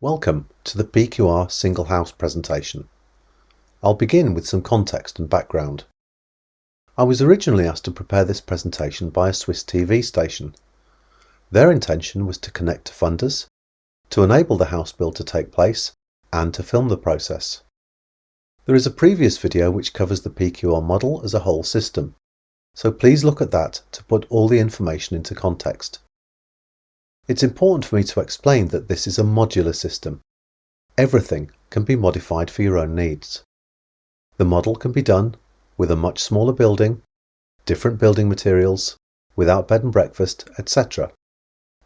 Welcome to the PQR Single House presentation. I'll begin with some context and background. I was originally asked to prepare this presentation by a Swiss TV station. Their intention was to connect to funders, to enable the house build to take place, and to film the process. There is a previous video which covers the PQR model as a whole system, so please look at that to put all the information into context. It's important for me to explain that this is a modular system. Everything can be modified for your own needs. The model can be done with a much smaller building, different building materials, without bed and breakfast, etc.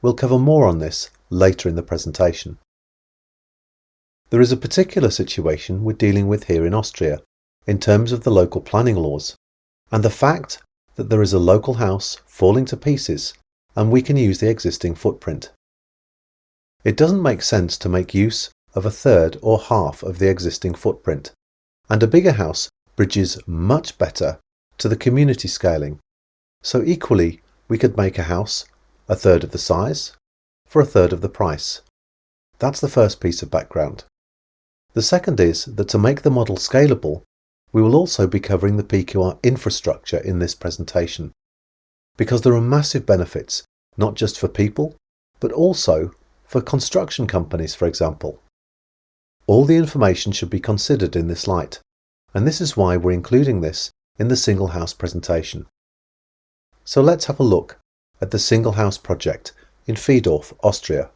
We'll cover more on this later in the presentation. There is a particular situation we're dealing with here in Austria in terms of the local planning laws and the fact that there is a local house falling to pieces and we can use the existing footprint. It doesn't make sense to make use of a third or half of the existing footprint, and a bigger house bridges much better to the community scaling. So equally, we could make a house a third of the size for a third of the price. That's the first piece of background. The second is that to make the model scalable, we will also be covering the PQR infrastructure in this presentation, because there are massive benefits, not just for people, but also for construction companies, for example. All the information should be considered in this light, and this is why we're including this in the single house presentation. So let's have a look at the single house project in Viedorf, Austria.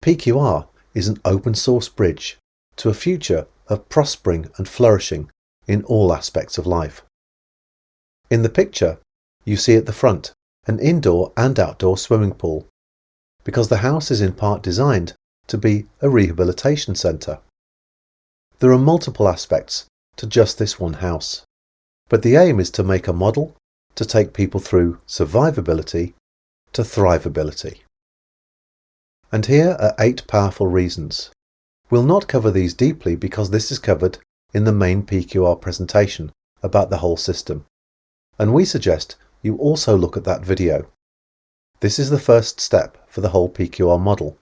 PQR is an open source bridge to a future of prospering and flourishing in all aspects of life. In the picture, you see at the front an indoor and outdoor swimming pool, because the house is in part designed to be a rehabilitation centre. There are multiple aspects to just this one house, but the aim is to make a model to take people through Suvivability to THRIVEability. And here are 8 powerful reasons. We'll not cover these deeply because this is covered in the main PQR presentation about the whole system. And we suggest you also look at that video. This is the first step for the whole PQR model,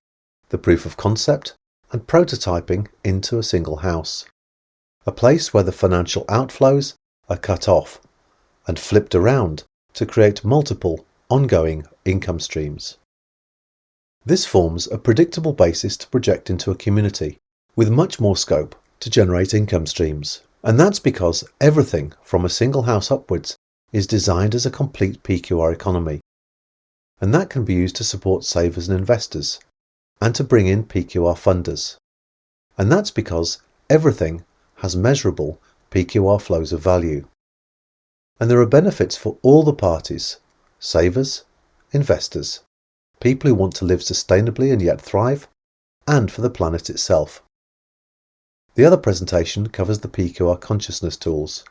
the proof of concept and prototyping into a single house. A place where the financial outflows are cut off and flipped around to create multiple ongoing income streams. This forms a predictable basis to project into a community with much more scope to generate income streams. And that's because everything from a single house upwards is designed as a complete PQR economy, and that can be used to support savers and investors, and to bring in PQR funders. And that's because everything has measurable PQR flows of value. And there are benefits for all the parties: savers, investors, people who want to live sustainably and yet thrive, and for the planet itself. The other presentation covers the PQR consciousness tools,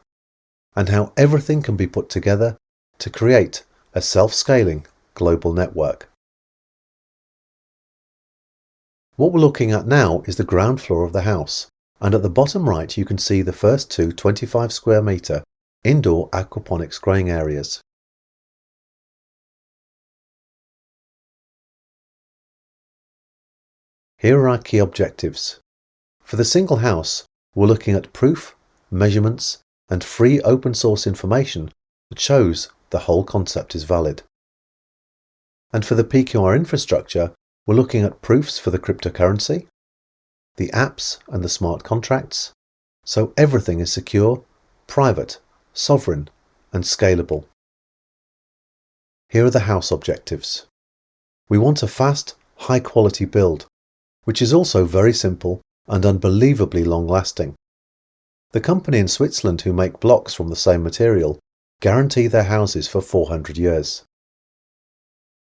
and how everything can be put together to create a self-scaling global network. What we're looking at now is the ground floor of the house, and at the bottom right you can see the first two 25 square metre indoor aquaponics growing areas. Here are our key objectives. For the single house, we're looking at proof, measurements, and free open source information that shows the whole concept is valid. And for the PQR infrastructure, we're looking at proofs for the cryptocurrency, the apps and the smart contracts, so everything is secure, private, sovereign, and scalable. Here are the house objectives. We want a fast, high-quality build, which is also very simple and unbelievably long-lasting. The company in Switzerland who make blocks from the same material guarantee their houses for 400 years.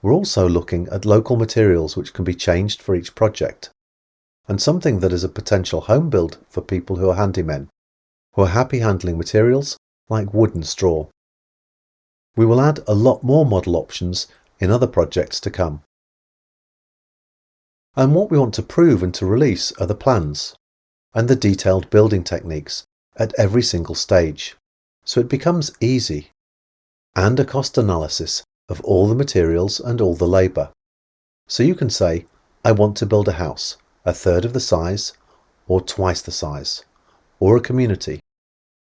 We're also looking at local materials which can be changed for each project, and something that is a potential home build for people who are handymen, who are happy handling materials like wood and straw. We will add a lot more model options in other projects to come. And what we want to prove and to release are the plans and the detailed building techniques at every single stage, so it becomes easy, and a cost analysis of all the materials and all the labour. So you can say, I want to build a house, a third of the size, or twice the size, or a community,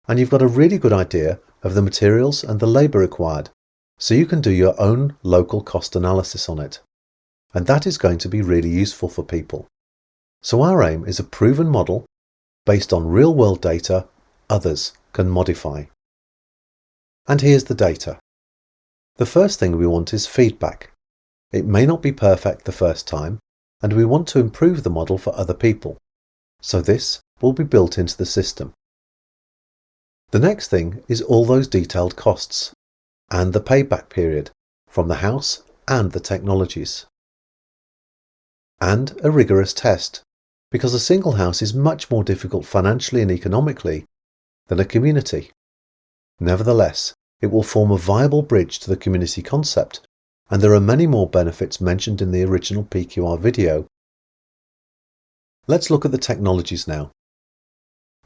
and you've got a really good idea of the materials and the labour required, so you can do your own local cost analysis on it. And that is going to be really useful for people. So our aim is a proven model based on real-world data others can modify. And here's the data. The first thing we want is feedback. It may not be perfect the first time, and we want to improve the model for other people. So this will be built into the system. The next thing is all those detailed costs and the payback period from the house and the technologies. And a rigorous test, because a single house is much more difficult financially and economically than a community. Nevertheless, it will form a viable bridge to the community concept, and there are many more benefits mentioned in the original PQR video. Let's look at the technologies now.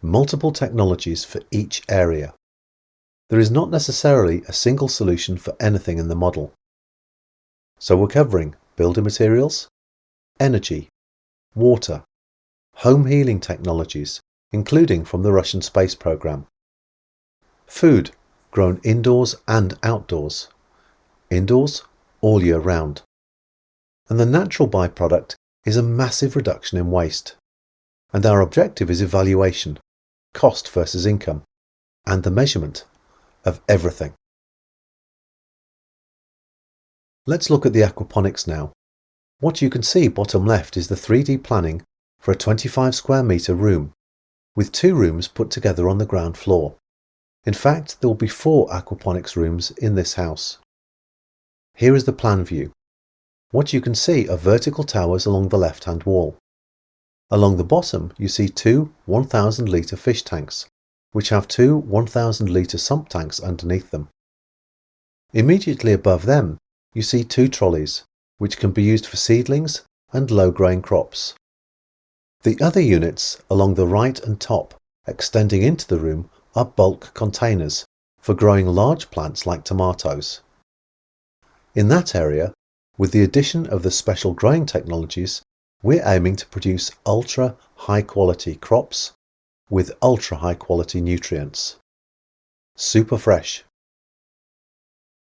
Multiple technologies for each area. There is not necessarily a single solution for anything in the model. So we're covering building materials, energy, water, home healing technologies, including from the Russian space program, food grown indoors and outdoors, indoors all year round. And the natural byproduct is a massive reduction in waste. And our objective is evaluation, cost versus income, and the measurement of everything. Let's look at the aquaponics now. What you can see bottom left is the 3D planning for a 25 square metre room, with 2 rooms put together on the ground floor. In fact, there will be 4 aquaponics rooms in this house. Here is the plan view. What you can see are vertical towers along the left-hand wall. Along the bottom you see 2 1,000 litre fish tanks, which have 2 1,000 litre sump tanks underneath them. Immediately above them you see 2 trolleys, which can be used for seedlings and low-growing crops. The other units along the right and top, extending into the room, are bulk containers for growing large plants like tomatoes. In that area, with the addition of the special growing technologies, we're aiming to produce ultra high quality crops with ultra high quality nutrients. Super fresh.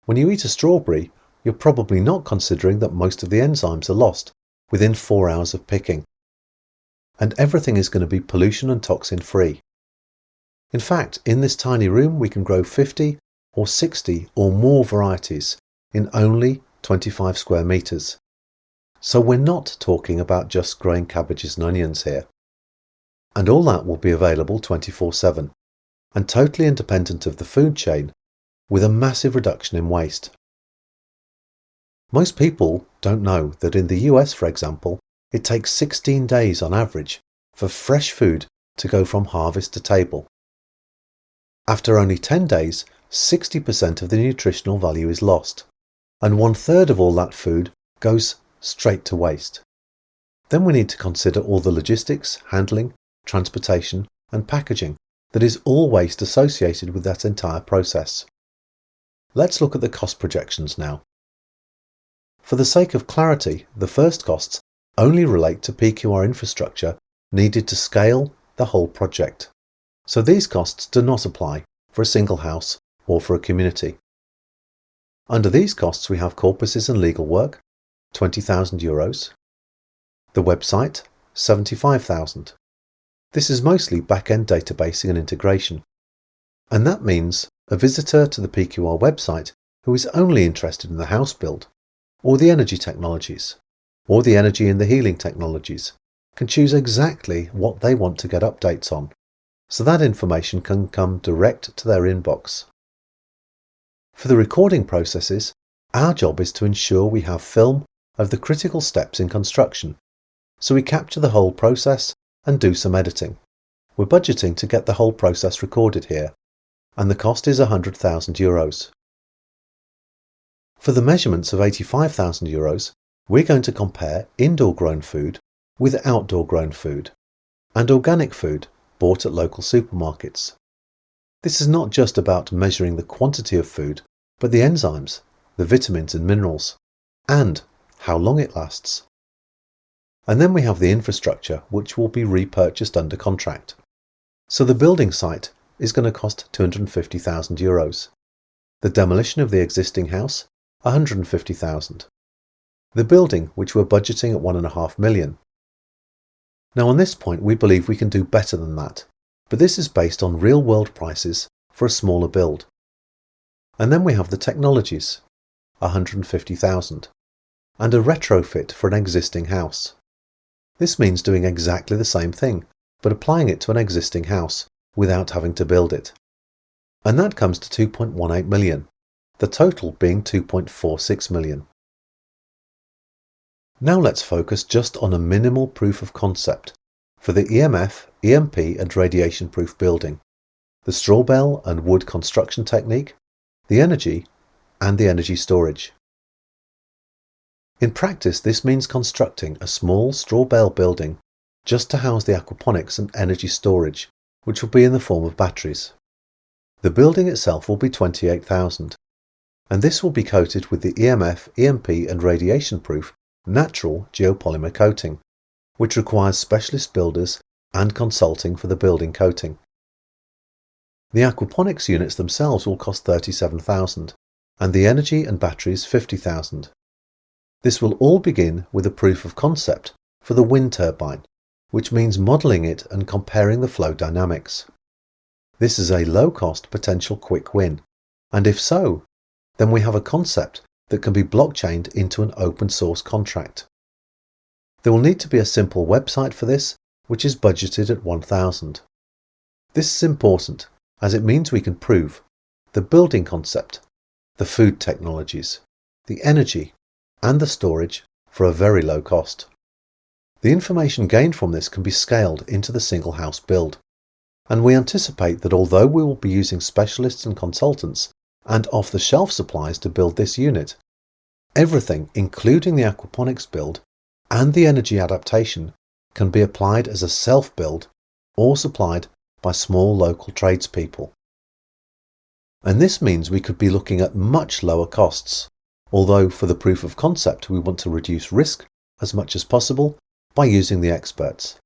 When you eat a strawberry, you're probably not considering that most of the enzymes are lost within 4 hours of picking. And everything is going to be pollution and toxin free. In fact, in this tiny room we can grow 50 or 60 or more varieties in only 25 square metres. So we're not talking about just growing cabbages and onions here. And all that will be available 24/7 and totally independent of the food chain, with a massive reduction in waste. Most people don't know that in the US, for example, it takes 16 days on average for fresh food to go from harvest to table. After only 10 days, 60% of the nutritional value is lost, and 1/3 of all that food goes straight to waste. Then we need to consider all the logistics, handling, transportation and packaging that is all waste associated with that entire process. Let's look at the cost projections now. For the sake of clarity, the first costs only relate to PQR infrastructure needed to scale the whole project. So these costs do not apply for a single house or for a community. Under these costs we have corpuses and legal work, €20,000. The website, 75,000. This is mostly back-end databasing and integration. And that means a visitor to the PQR website who is only interested in the house build, or the energy technologies, or the energy and the healing technologies, can choose exactly what they want to get updates on, so that information can come direct to their inbox. For the recording processes, our job is to ensure we have film of the critical steps in construction, so we capture the whole process and do some editing. We're budgeting to get the whole process recorded here, and the cost is €100,000. For the measurements of €85,000, we're going to compare indoor grown food with outdoor grown food, and organic food bought at local supermarkets. This is not just about measuring the quantity of food, but the enzymes, the vitamins and minerals, and how long it lasts. And then we have the infrastructure, which will be repurchased under contract. So the building site is going to cost €250,000. The demolition of the existing house, €150,000. The building, which we're budgeting at £1.5 million. Now on this point we believe we can do better than that, but this is based on real world prices for a smaller build. And then we have the technologies, £150,000, and a retrofit for an existing house. This means doing exactly the same thing, but applying it to an existing house without having to build it. And that comes to 2.18 million, the total being 2.46 million. Now let's focus just on a minimal proof of concept for the EMF, EMP and radiation proof building, the straw bale and wood construction technique, the energy and the energy storage. In practice, this means constructing a small straw bale building just to house the aquaponics and energy storage, which will be in the form of batteries. The building itself will be 28,000, and this will be coated with the EMF, EMP and radiation proof natural geopolymer coating, which requires specialist builders and consulting for the building coating. The aquaponics units themselves will cost 37,000 and the energy and batteries 50,000. This will all begin with a proof of concept for the wind turbine, which means modelling it and comparing the flow dynamics. This is a low-cost potential quick win, and if so, then we have a concept that can be blockchained into an open source contract. There will need to be a simple website for this, which is budgeted at 1,000. This is important as it means we can prove the building concept, the food technologies, the energy and the storage for a very low cost. The information gained from this can be scaled into the single house build, and we anticipate that although we will be using specialists and consultants and off-the-shelf supplies to build this unit, everything, including the aquaponics build and the energy adaptation, can be applied as a self-build or supplied by small local tradespeople. And this means we could be looking at much lower costs, although for the proof of concept we want to reduce risk as much as possible by using the experts.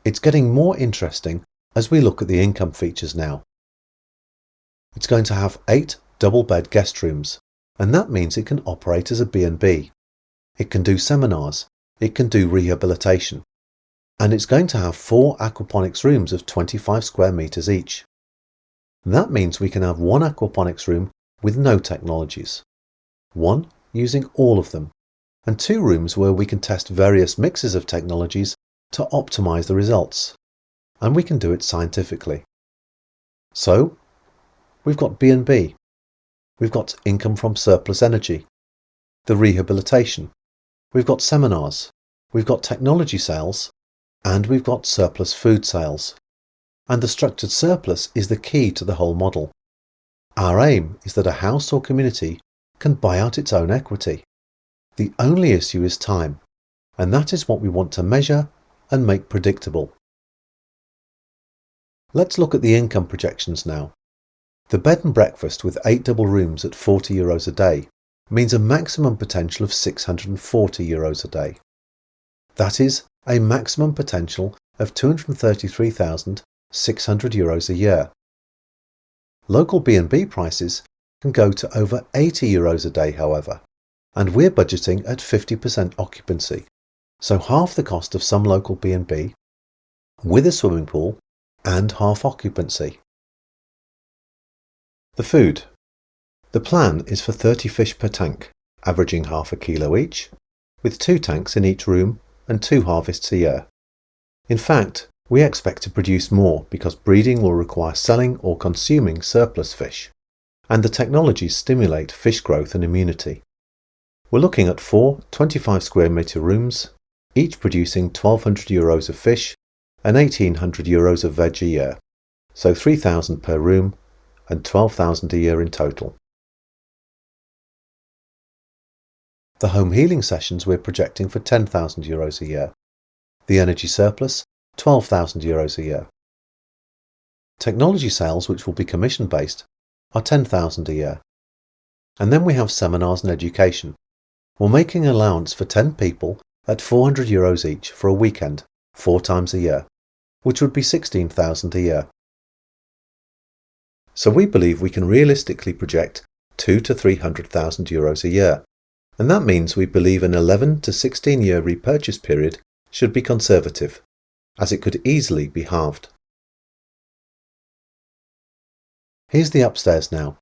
It's getting more interesting as we look at the income features now. It's going to have 8 double-bed guest rooms, and that means it can operate as a B&B. It can do seminars, it can do rehabilitation, and it's going to have 4 aquaponics rooms of 25 square meters each. That means we can have 1 aquaponics room with no technologies, 1 using all of them, and 2 rooms where we can test various mixes of technologies to optimize the results, and we can do it scientifically. So, we've got B&B, we've got income from surplus energy, the rehabilitation, we've got seminars, we've got technology sales, and we've got surplus food sales. And the structured surplus is the key to the whole model. Our aim is that a house or community can buy out its own equity. The only issue is time, and that is what we want to measure and make predictable. Let's look at the income projections now. The bed and breakfast with 8 double rooms at €40 a day means a maximum potential of €640 a day. That is a maximum potential of €233,600 a year. Local B&B prices can go to over €80 a day, however, and we're budgeting at 50% occupancy, so half the cost of some local B&B, with a swimming pool and half occupancy. The food. The plan is for 30 fish per tank, averaging half a kilo each, with 2 tanks in each room and 2 harvests a year. In fact, we expect to produce more because breeding will require selling or consuming surplus fish, and the technologies stimulate fish growth and immunity. We're looking at 4 25 square metre rooms, each producing €1,200 of fish and €1,800 of veg a year, so €3,000 per room and €12,000 a year in total. The home healing sessions we're projecting for €10,000 a year. The energy surplus, €12,000 a year. Technology sales, which will be commission based, are €10,000 a year. And then we have seminars and education. We're making an allowance for 10 people at €400 each for a weekend, 4 times a year, which would be 16,000 a year. So we believe we can realistically project 200,000 to 300,000 euros a year, and that means we believe an 11 to 16 year repurchase period should be conservative, as it could easily be halved. Here's the upstairs now.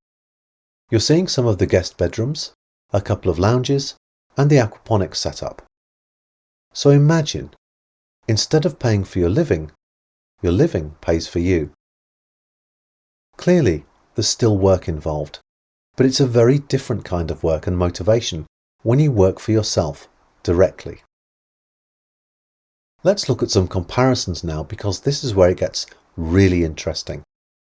You're seeing some of the guest bedrooms, a couple of lounges, and the aquaponics setup. So imagine, instead of paying for your living pays for you. Clearly, there's still work involved, but it's a very different kind of work and motivation when you work for yourself directly. Let's look at some comparisons now, because this is where it gets really interesting.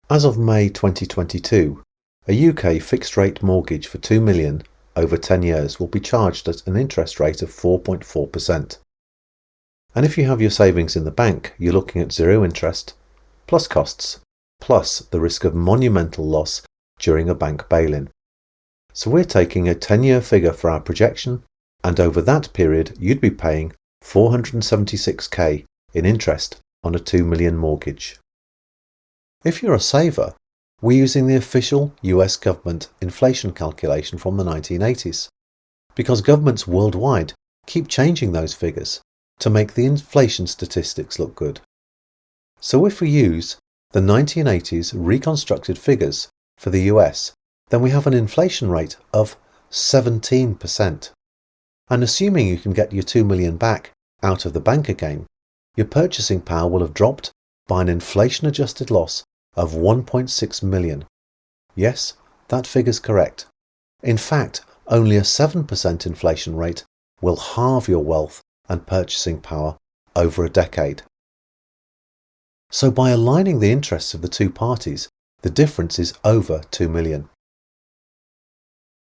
As of May 2022, a UK fixed rate mortgage for 2 million over 10 years will be charged at an interest rate of 4.4%. And if you have your savings in the bank, you're looking at zero interest, plus costs, plus the risk of monumental loss during a bank bail-in. So we're taking a 10-year figure for our projection, and over that period you'd be paying 476k in interest on a 2 million mortgage. If you're a saver, we're using the official US government inflation calculation from the 1980s, because governments worldwide keep changing those figures to make the inflation statistics look good. So if we use the 1980s reconstructed figures for the US, then we have an inflation rate of 17%. And assuming you can get your 2 million back out of the bank again, your purchasing power will have dropped by an inflation-adjusted loss of 1.6 million. Yes, that figure's correct. In fact, only a 7% inflation rate will halve your wealth and purchasing power over a decade. So by aligning the interests of the two parties, the difference is over 2 million.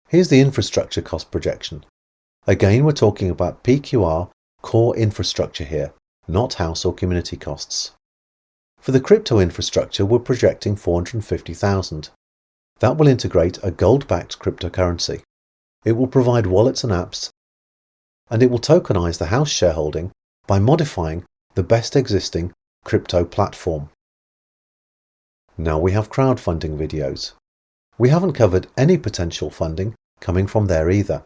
Here's the infrastructure cost projection. Again, we're talking about PQR core infrastructure here, not house or community costs. For the crypto infrastructure, we're projecting 450,000. That will integrate a gold-backed cryptocurrency. It will provide wallets and apps, and it will tokenize the house shareholding by modifying the best existing crypto platform. Now we have crowdfunding videos. We haven't covered any potential funding coming from there either.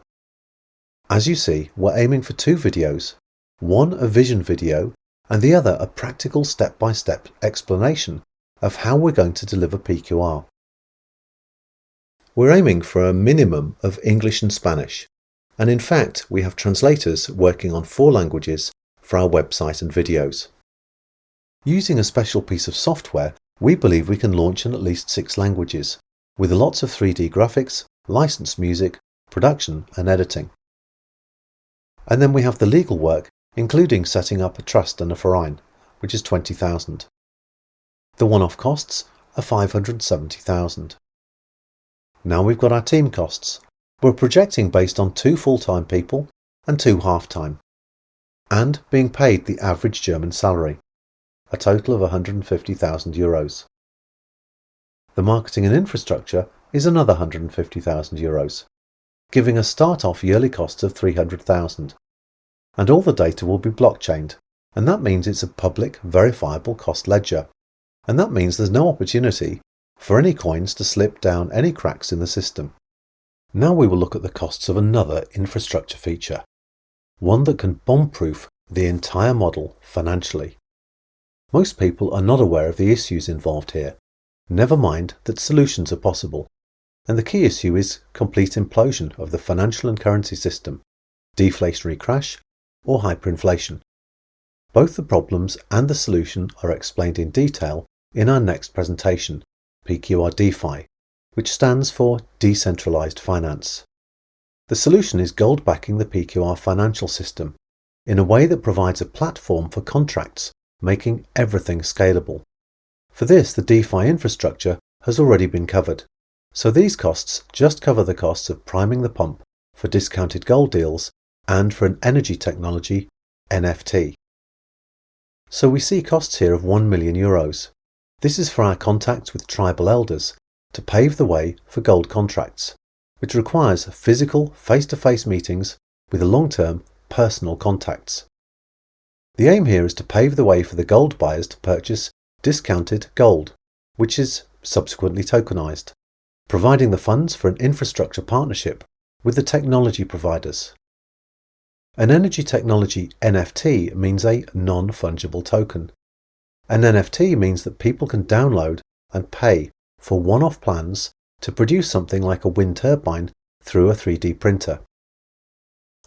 As you see, we're aiming for 2 videos, one a vision video and the other a practical step-by-step explanation of how we're going to deliver PQR. We're aiming for a minimum of English and Spanish, and in fact we have translators working on 4 languages for our website and videos. Using a special piece of software, we believe we can launch in at least 6 languages, with lots of 3D graphics, licensed music, production and editing. And then we have the legal work, including setting up a trust and a foreign, which is 20,000. The one-off costs are 570,000. Now we've got our team costs. We're projecting based on 2 full-time people and 2 half-time, and being paid the average German salary, a total of 150,000 euros. The marketing and infrastructure is another 150,000 euros, giving a start-off yearly cost of 300,000. And all the data will be blockchained, and that means it's a public, verifiable cost ledger. And that means there's no opportunity for any coins to slip down any cracks in the system. Now we will look at the costs of another infrastructure feature, one that can bomb-proof the entire model financially. Most people are not aware of the issues involved here, never mind that solutions are possible. And the key issue is complete implosion of the financial and currency system, deflationary crash, or hyperinflation. Both the problems and the solution are explained in detail in our next presentation, PQR DeFi, which stands for Decentralized Finance. The solution is gold backing the PQR financial system in a way that provides a platform for contracts, making everything scalable. For this, the DeFi infrastructure has already been covered. So these costs just cover the costs of priming the pump for discounted gold deals and for an energy technology, NFT. So we see costs here of 1 million euros. This is for our contacts with tribal elders to pave the way for gold contracts, which requires physical face-to-face meetings with long-term personal contacts. The aim here is to pave the way for the gold buyers to purchase discounted gold, which is subsequently tokenized, providing the funds for an infrastructure partnership with the technology providers. An energy technology NFT means a non-fungible token. An NFT means that people can download and pay for one-off plans to produce something like a wind turbine through a 3D printer,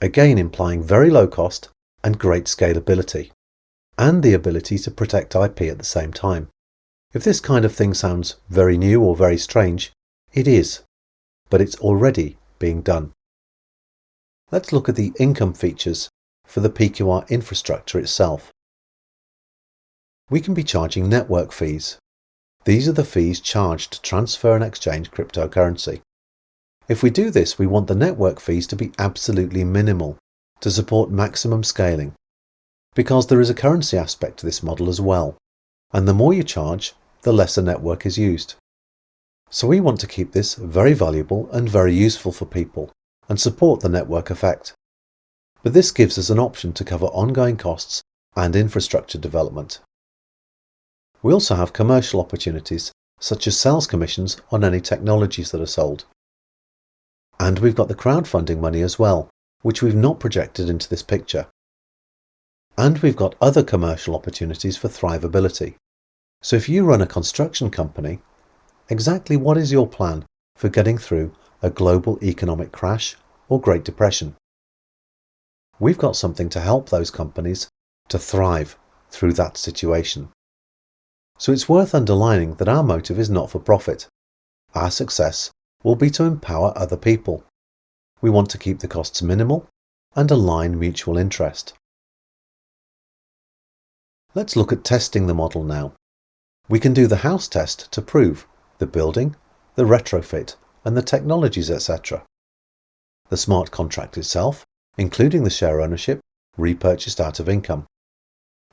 again implying very low cost and great scalability, and the ability to protect IP at the same time. If this kind of thing sounds very new or very strange, it is, but it's already being done. Let's look at the income features for the PQR infrastructure itself. We can be charging network fees. These are the fees charged to transfer and exchange cryptocurrency. If we do this, we want the network fees to be absolutely minimal to support maximum scaling, because there is a currency aspect to this model as well, and the more you charge, the less a network is used. So we want to keep this very valuable and very useful for people and support the network effect. But this gives us an option to cover ongoing costs and infrastructure development. We also have commercial opportunities, such as sales commissions on any technologies that are sold. And we've got the crowdfunding money as well, which we've not projected into this picture. And we've got other commercial opportunities for THRIVEability. So if you run a construction company, exactly what is your plan for getting through a global economic crash or Great Depression? We've got something to help those companies to thrive through that situation. So it's worth underlining that our motive is not for profit. Our success will be to empower other people. We want to keep the costs minimal and align mutual interest. Let's look at testing the model now. We can do the house test to prove the building, the retrofit, and the technologies, etc. The smart contract itself, including the share ownership, repurchased out of income.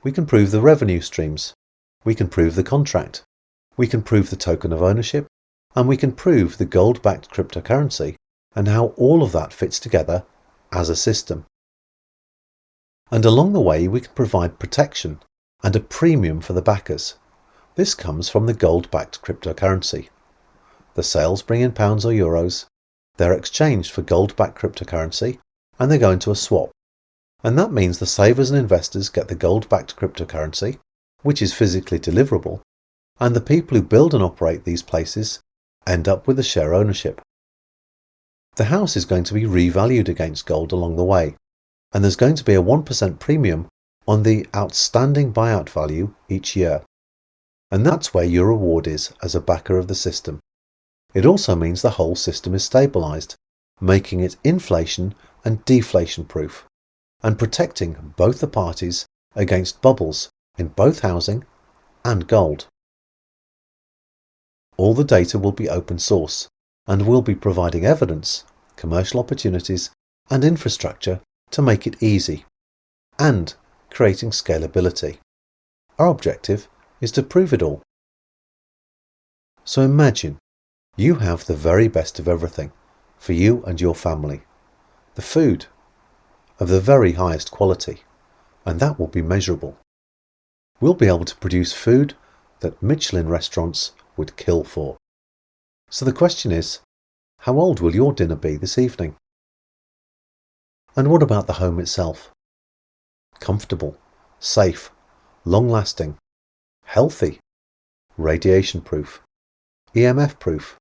We can prove the revenue streams. We can prove the contract. We can prove the token of ownership, and we can prove the gold-backed cryptocurrency and how all of that fits together as a system. And along the way, we can provide protection and a premium for the backers. This comes from the gold-backed cryptocurrency. The sales bring in pounds or euros, they're exchanged for gold-backed cryptocurrency, and they go into a swap. And that means the savers and investors get the gold-backed cryptocurrency, which is physically deliverable, and the people who build and operate these places end up with the share ownership. The house is going to be revalued against gold along the way, and there's going to be a 1% premium on the outstanding buyout value each year. And that's where your reward is as a backer of the system. It also means the whole system is stabilised, making it inflation and deflation proof, and protecting both the parties against bubbles in both housing and gold. All the data will be open source, and we'll be providing evidence, commercial opportunities, and infrastructure to make it easy, and creating scalability. Our objective is to prove it all. So imagine you have the very best of everything for you and your family. The food of the very highest quality, and that will be measurable. We'll be able to produce food that Michelin restaurants would kill for. So the question is, how old will your dinner be this evening? And what about the home itself? Comfortable, safe, long-lasting, healthy, radiation-proof, EMF-proof,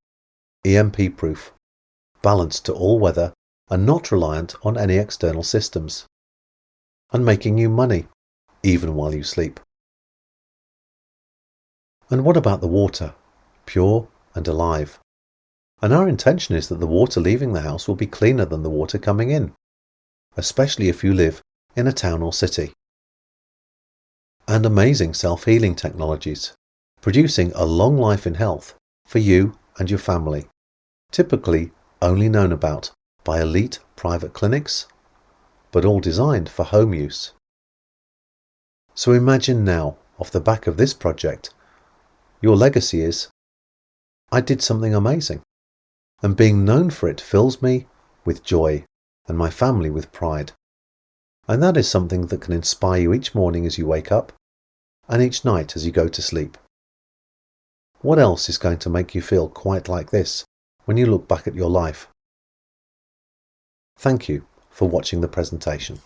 EMP-proof, balanced to all weather and not reliant on any external systems, and making you money, even while you sleep. And what about the water? Pure and alive. And our intention is that the water leaving the house will be cleaner than the water coming in, especially if you live in a town or city. And amazing self-healing technologies, producing a long life in health for you and your family, typically only known about by elite private clinics, but all designed for home use. So imagine now, off the back of this project, your legacy is, I did something amazing, and being known for it fills me with joy and my family with pride. And that is something that can inspire you each morning as you wake up and each night as you go to sleep. What else is going to make you feel quite like this when you look back at your life? Thank you for watching the presentation.